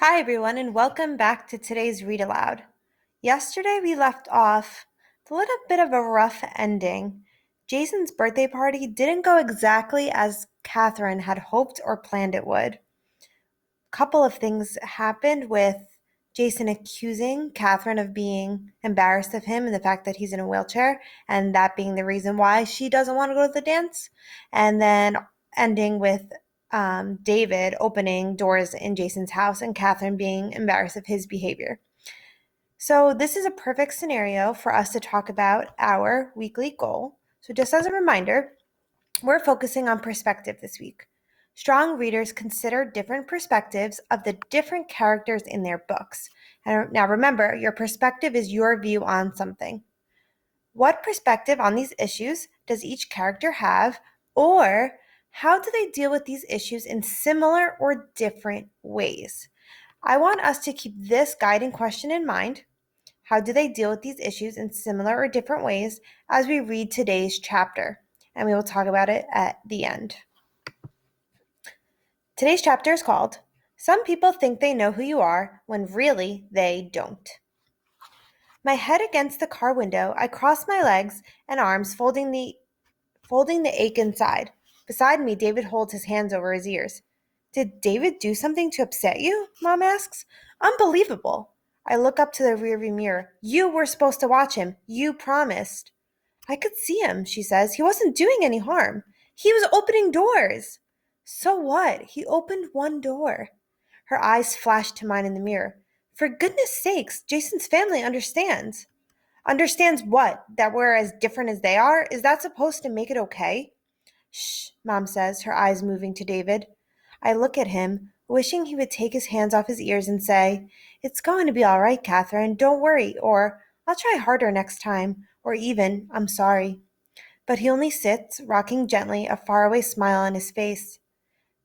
Hi, everyone, and welcome back to today's Read Aloud. Yesterday, we left off with a little bit of a rough ending. Jason's birthday party didn't go exactly as Catherine had hoped or planned it would. A couple of things happened with Jason accusing Catherine of being embarrassed of him and the fact that he's in a wheelchair, and that being the reason why she doesn't want to go to the dance. And then ending with David opening doors in Jason's house and Catherine being embarrassed of his behavior. So, this is a perfect scenario for us to talk about our weekly goal. So, just as a reminder, we're focusing on perspective this week. Strong readers consider different perspectives of the different characters in their books. And now remember, your perspective is your view on something. What perspective on these issues does each character have, or how do they deal with these issues in similar or different ways? I want us to keep this guiding question in mind. How do they deal with these issues in similar or different ways as we read today's chapter? And we will talk about it at the end. Today's chapter is called Some People Think They Know Who You Are When Really They Don't. My head against the car window, I cross my legs and arms, folding the ache inside. Beside me, David holds his hands over his ears. Did David do something to upset you? Mom asks. Unbelievable. I look up to the rearview mirror. You were supposed to watch him. You promised. I could see him, she says. He wasn't doing any harm. He was opening doors. So what? He opened one door. Her eyes flashed to mine in the mirror. For goodness sakes, Jason's family understands. Understands what? That we're as different as they are? Is that supposed to make it okay? Shh, Mom says, her eyes moving to David. I look at him, wishing he would take his hands off his ears and say, It's going to be all right, Catherine. Don't worry. Or, I'll try harder next time. Or even, I'm sorry. But he only sits, rocking gently, a faraway smile on his face.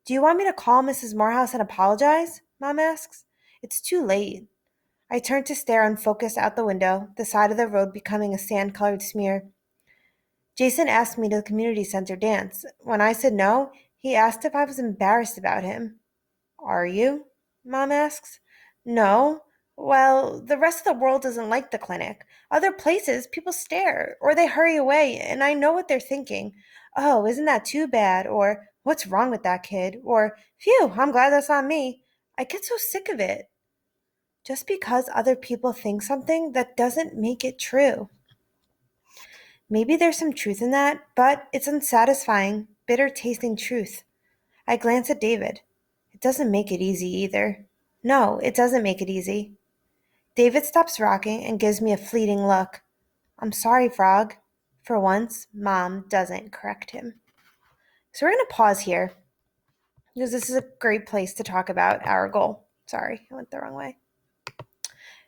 Do you want me to call Mrs. Morehouse and apologize? Mom asks. It's too late. I turn to stare unfocused out the window, the side of the road becoming a sand-colored smear. Jason asked me to the community center dance. When I said no, he asked if I was embarrassed about him. Are you? Mom asks. No. Well, the rest of the world doesn't like the clinic. Other places, people stare, or they hurry away, and I know what they're thinking. Oh, isn't that too bad? Or, what's wrong with that kid? Or, phew, I'm glad that's not me. I get so sick of it. Just because other people think something, that doesn't make it true. Maybe there's some truth in that, but it's unsatisfying, bitter tasting truth. I glance at David. It doesn't make it easy either. No, it doesn't make it easy. David stops rocking and gives me a fleeting look. I'm sorry, Frog. For once, Mom doesn't correct him. So we're going to pause here because this is a great place to talk about our goal. Sorry, I went the wrong way.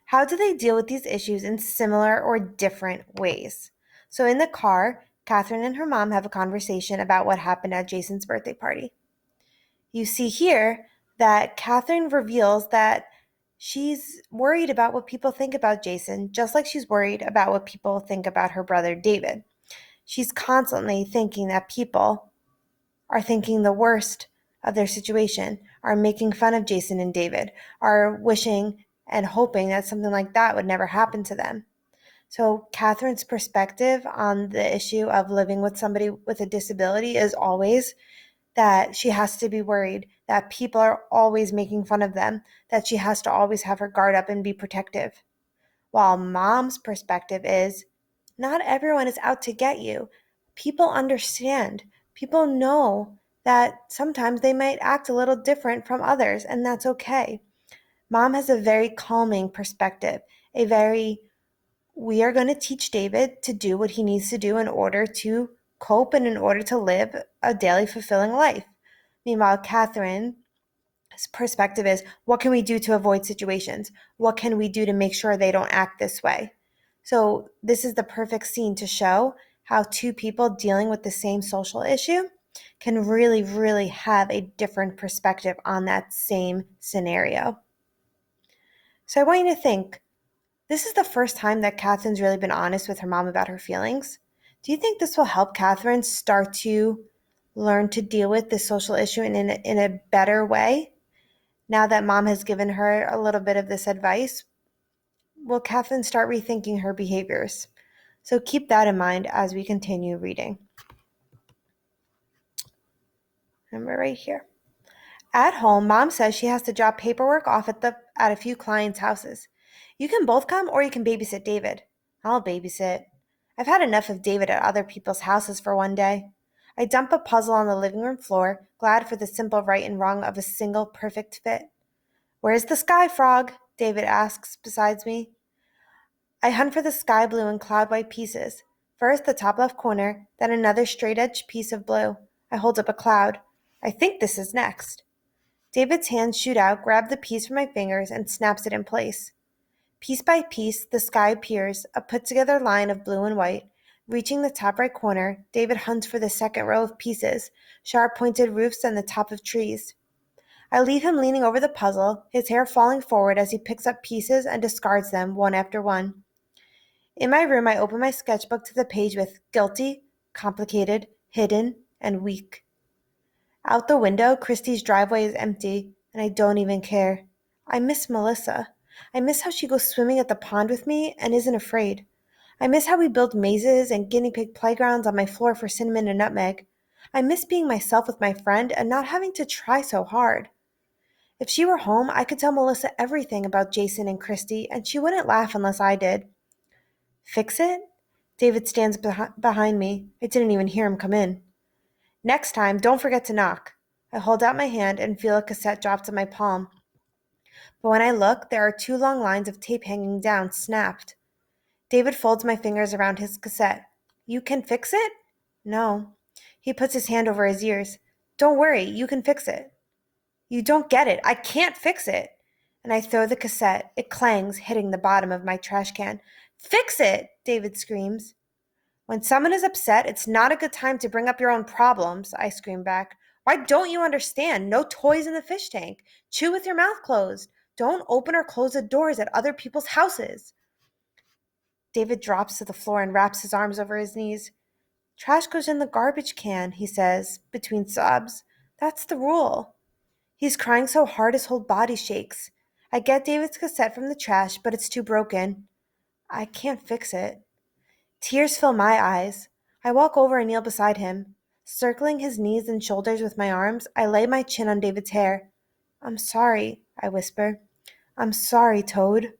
How do they deal with these issues in similar or different ways? So in the car, Catherine and her mom have a conversation about what happened at Jason's birthday party. You see here that Catherine reveals that she's worried about what people think about Jason, just like she's worried about what people think about her brother David. She's constantly thinking that people are thinking the worst of their situation, are making fun of Jason and David, are wishing and hoping that something like that would never happen to them. So Catherine's perspective on the issue of living with somebody with a disability is always that she has to be worried, that people are always making fun of them, that she has to always have her guard up and be protective. While Mom's perspective is, not everyone is out to get you. People understand. People know that sometimes they might act a little different from others, and that's okay. Mom has a very calming perspective, a very, we are going to teach David to do what he needs to do in order to cope and in order to live a daily fulfilling life. Meanwhile, Catherine's perspective is, what can we do to avoid situations? What can we do to make sure they don't act this way? So this is the perfect scene to show how two people dealing with the same social issue can really, really have a different perspective on that same scenario. So I want you to think, this is the first time that Catherine's really been honest with her mom about her feelings. Do you think this will help Catherine start to learn to deal with this social issue in a better way? Now that Mom has given her a little bit of this advice, will Catherine start rethinking her behaviors? So keep that in mind as we continue reading. Remember right here. At home, Mom says she has to drop paperwork off at a few clients' houses. You can both come or you can babysit David. I'll babysit. I've had enough of David at other people's houses for one day. I dump a puzzle on the living room floor, glad for the simple right and wrong of a single perfect fit. Where's the sky frog? David asks beside me. I hunt for the sky blue and cloud white pieces. First the top left corner, then another straight edge piece of blue. I hold up a cloud. I think this is next. David's hands shoot out, grab the piece from my fingers, and snaps it in place. Piece by piece, the sky appears, a put-together line of blue and white. Reaching the top right corner, David hunts for the second row of pieces, sharp-pointed roofs and the top of trees. I leave him leaning over the puzzle, his hair falling forward as he picks up pieces and discards them one after one. In my room, I open my sketchbook to the page with guilty, complicated, hidden, and weak. Out the window, Christy's driveway is empty, and I don't even care. I miss Melissa. I miss how she goes swimming at the pond with me and isn't afraid. I miss how we build mazes and guinea pig playgrounds on my floor for Cinnamon and Nutmeg. I miss being myself with my friend and not having to try so hard. If she were home, I could tell Melissa everything about Jason and Christy, and she wouldn't laugh unless I did. Fix it? David stands behind me. I didn't even hear him come in. Next time, don't forget to knock. I hold out my hand and feel a cassette drop to my palm. But when I look, there are 2 long lines of tape hanging down, snapped. David folds my fingers around his cassette. You can fix it? No. He puts his hand over his ears. Don't worry, you can fix it. You don't get it. I can't fix it. And I throw the cassette. It clangs, hitting the bottom of my trash can. Fix it, David screams. When someone is upset, it's not a good time to bring up your own problems, I scream back. Why don't you understand? No toys in the fish tank. Chew with your mouth closed. Don't open or close the doors at other people's houses. David drops to the floor and wraps his arms over his knees. Trash goes in the garbage can, he says, between sobs. That's the rule. He's crying so hard his whole body shakes. I get David's cassette from the trash, but it's too broken. I can't fix it. Tears fill my eyes. I walk over and kneel beside him. Circling his knees and shoulders with my arms, I lay my chin on David's hair. I'm sorry, I whisper. I'm sorry, Toad.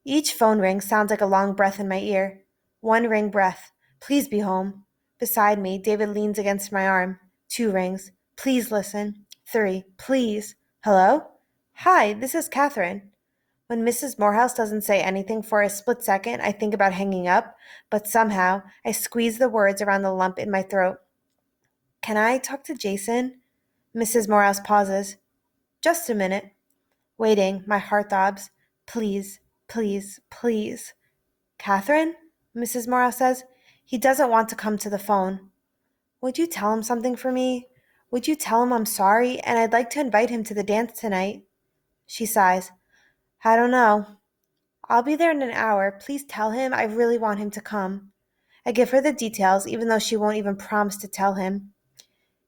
Each phone ring sounds like a long breath in my ear. 1 ring breath. Please be home. Beside me, David leans against my arm. 2 rings. Please listen. 3. Please. Hello? Hi, this is Catherine. When Mrs. Morehouse doesn't say anything for a split second, I think about hanging up, but somehow I squeeze the words around the lump in my throat. Can I talk to Jason? Mrs. Morehouse pauses. Just a minute. Waiting, my heart throbs. Please, please, please. Catherine? Mrs. Morehouse says. He doesn't want to come to the phone. Would you tell him something for me? Would you tell him I'm sorry and I'd like to invite him to the dance tonight? She sighs. I don't know. I'll be there in an hour. Please tell him I really want him to come. I give her the details, even though she won't even promise to tell him.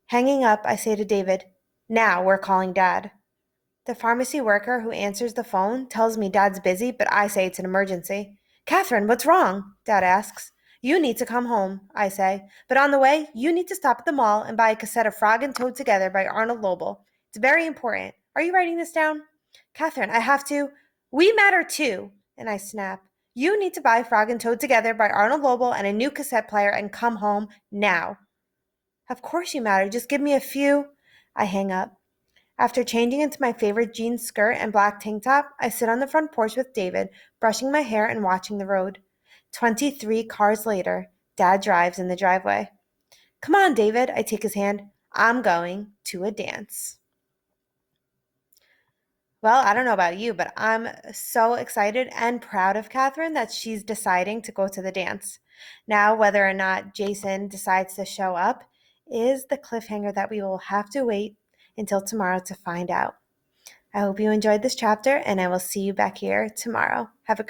Hanging up, I say to David, Now we're calling Dad. The pharmacy worker who answers the phone tells me Dad's busy, but I say it's an emergency. Catherine, what's wrong? Dad asks. You need to come home, I say. But on the way, you need to stop at the mall and buy a cassette of Frog and Toad Together by Arnold Lobel. It's very important. Are you writing this down? Catherine, I have to. We matter too. And I snap. You need to buy Frog and Toad Together by Arnold Lobel and a new cassette player and come home now. Of course you matter. Just give me a few. I hang up. After changing into my favorite jean skirt and black tank top, I sit on the front porch with David, brushing my hair and watching the road. 23 cars later, Dad drives in the driveway. Come on, David, I take his hand. I'm going to a dance. Well, I don't know about you, but I'm so excited and proud of Catherine that she's deciding to go to the dance. Now, whether or not Jason decides to show up is the cliffhanger that we will have to wait until tomorrow to find out. I hope you enjoyed this chapter, and I will see you back here tomorrow. Have a great